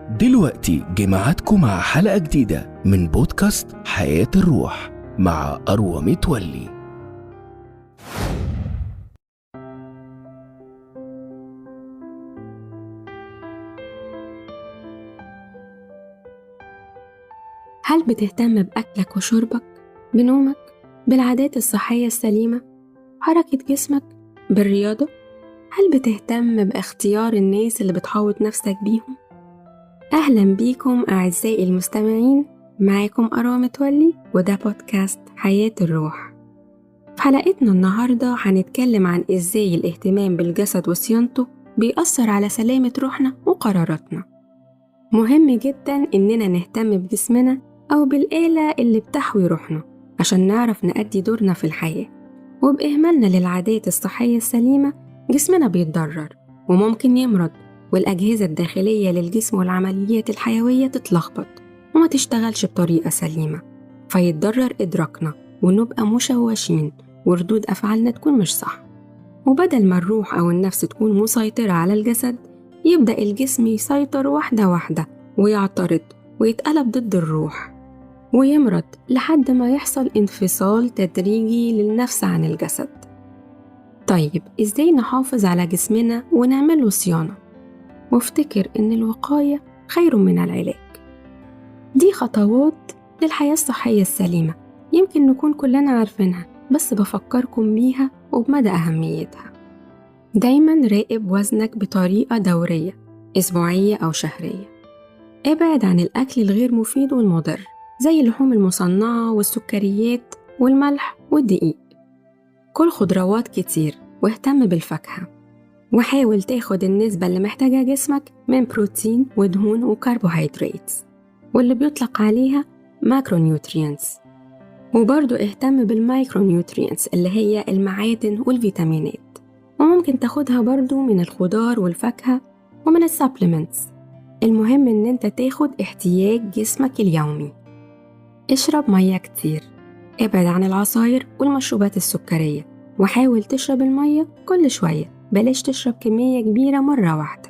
دلوقتي جمعتكم مع حلقة جديدة من بودكاست حياة الروح مع أروى متولي. هل بتهتم بأكلك وشربك، بنومك، بالعادات الصحية السليمة، حركة جسمك، بالرياضة؟ هل بتهتم باختيار الناس اللي بتحوط نفسك بيهم؟ أهلا بيكم أعزائي المستمعين، معاكم أروى متولي وده بودكاست حياة الروح. في حلقتنا النهاردة هنتكلم عن إزاي الاهتمام بالجسد وصيانته بيأثر على سلامة روحنا وقراراتنا. مهم جدا إننا نهتم بجسمنا أو بالآلة اللي بتحوي روحنا عشان نعرف نأدي دورنا في الحياة. وبإهمالنا للعادات الصحية السليمة جسمنا بيتضرر وممكن يمرض، والأجهزة الداخلية للجسم والعمليات الحيوية تتلخبط وما تشتغلش بطريقة سليمة، فيتضرر إدراكنا ونبقى مشوشين وردود أفعالنا تكون مش صح. وبدل ما الروح أو النفس تكون مسيطرة على الجسد، يبدأ الجسم يسيطر واحدة واحدة ويعترض ويتقلب ضد الروح ويمرض لحد ما يحصل انفصال تدريجي للنفس عن الجسد. طيب إزاي نحافظ على جسمنا ونعمله صيانة؟ وافتكر إن الوقاية خير من العلاج. دي خطوات للحياة الصحية السليمة يمكن نكون كلنا عارفينها، بس بفكركم بيها وبمدى أهميتها. دايما راقب وزنك بطريقة دورية، أسبوعية أو شهرية. ابعد عن الأكل الغير مفيد والمضر زي اللحوم المصنعة والسكريات والملح والدقيق. كل خضروات كتير واهتم بالفاكهة، وحاول تاخد النسبة اللي محتاجها جسمك من بروتين ودهون وكربوهيدرات واللي بيطلق عليها ماكرونيوترينتس. وبرضو اهتم بالمايكرونيوترينتس اللي هي المعادن والفيتامينات، وممكن تاخدها برضو من الخضار والفاكهة ومن السابلمنتس. المهم ان انت تاخد احتياج جسمك اليومي. اشرب مية كتير، ابعد عن العصاير والمشروبات السكرية، وحاول تشرب المية كل شوية، بلاش تشرب كمية كبيرة مرة واحدة.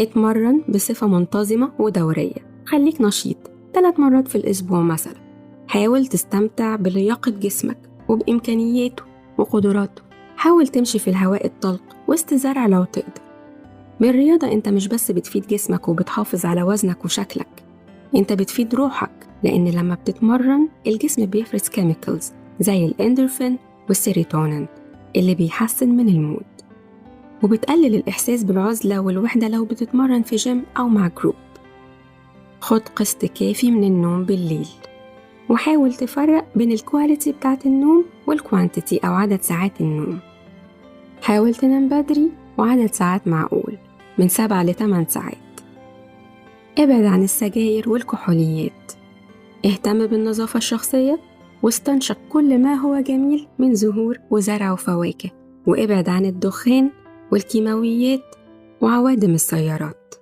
اتمرن بصفة منتظمة ودورية، خليك نشيط 3 مرات في الأسبوع مثلا. حاول تستمتع بلياقة جسمك وبإمكانياته وقدراته. حاول تمشي في الهواء الطلق وسط زرع لو تقدر. بالرياضة انت مش بس بتفيد جسمك وبتحافظ على وزنك وشكلك، انت بتفيد روحك، لأن لما بتتمرن الجسم بيفرز كيميكلز زي الاندورفين والسيروتونين اللي بيحسن من المود، وبتقلل الإحساس بالعزلة والوحدة لو بتتمرن في جيم أو مع جروب. خد قسط كافي من النوم بالليل، وحاول تفرق بين الكواليتي بتاعت النوم والكوانتيتي أو عدد ساعات النوم. حاول تنام بدري وعدد ساعات معقول من 7 ل 8 ساعات. ابعد عن السجاير والكحوليات. اهتم بالنظافة الشخصية واستنشق كل ما هو جميل من زهور وزرع وفواكه، وابعد عن الدخان والكيماويات وعوادم السيارات.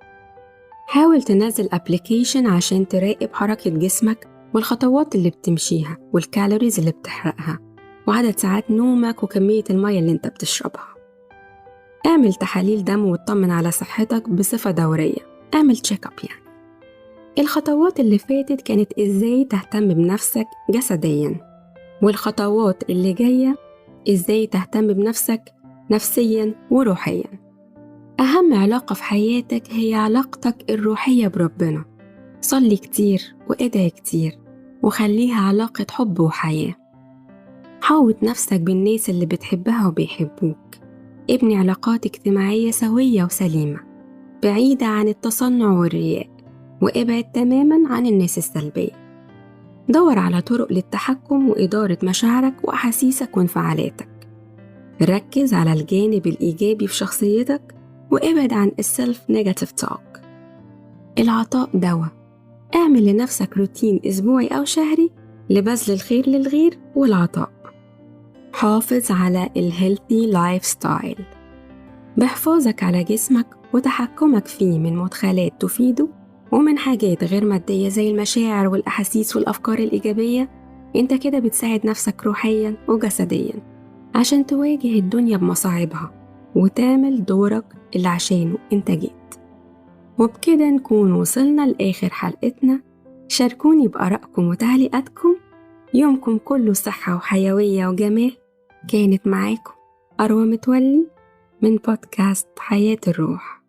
حاول تنزل أبليكيشن عشان تراقب حركة جسمك والخطوات اللي بتمشيها والكالوريز اللي بتحرقها وعدد ساعات نومك وكمية المية اللي انت بتشربها. اعمل تحاليل دم وتطمن على صحتك بصفة دورية، اعمل تشيك اب يعني. الخطوات اللي فاتت كانت ازاي تهتم بنفسك جسديا، والخطوات اللي جاية ازاي تهتم بنفسك نفسيا وروحيا. أهم علاقة في حياتك هي علاقتك الروحية بربنا. صلي كتير وادعي كتير وخليها علاقة حب وحياة. حاوط نفسك بالناس اللي بتحبها وبيحبوك. ابني علاقات اجتماعية سوية وسليمة بعيدة عن التصنع والرياء، وابعد تماماً عن الناس السلبية. دور على طرق للتحكم وإدارة مشاعرك وأحاسيسك وانفعالاتك. ركز على الجانب الإيجابي في شخصيتك وابعد عن السلف نيجاتيف توك. العطاء دواء. اعمل لنفسك روتين أسبوعي أو شهري لبذل الخير للغير والعطاء. حافظ على الهيلثي لايف ستايل بحفاظك على جسمك وتحكمك فيه من مدخلات تفيده ومن حاجات غير مادية زي المشاعر والأحاسيس والأفكار الإيجابية. انت كده بتساعد نفسك روحيا وجسديا عشان تواجه الدنيا بمصاعبها وتعمل دورك اللي عشانه انت جيت. وبكده نكون وصلنا لآخر حلقتنا. شاركوني بآرائكم وتعليقاتكم. يومكم كله صحة وحيوية وجمال. كانت معاكم أروى متولي من بودكاست حياة الروح.